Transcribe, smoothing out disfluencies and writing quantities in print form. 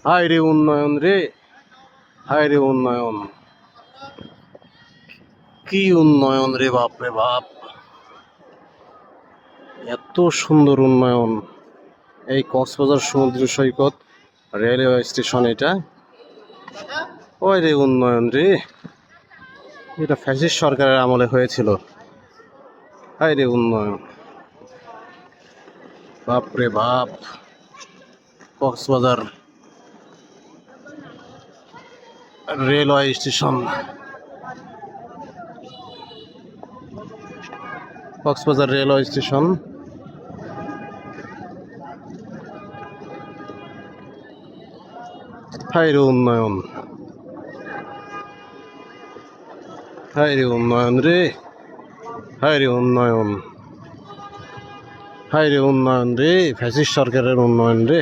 হায় রে উন্নয়ন রে, হায় রে উন্নয়ন, কি উন্নয়ন রে বাপ রে বাপ, এত সুন্দর উন্নয়ন। এই কক্সবাজার সমুদ্র সৈকত রেলওয়ে স্টেশন, এটা ওই রে উন্নয়ন রে, এটা ফ্যাসিস্ট সরকারের আমলে হয়েছিল। হায় রে উন্নয়ন, বাপ রে বাপ। Cox's Bazar railway station, Cox's Bazar railway station. হায় রে উন্নয়ন, হায় রে উন্নয়ন রে, হায় রে উন্নয়ন, হায় রে উন্নয়ন রে, ফ্যাসিস্ট সরকারের উন্নয়ন রে।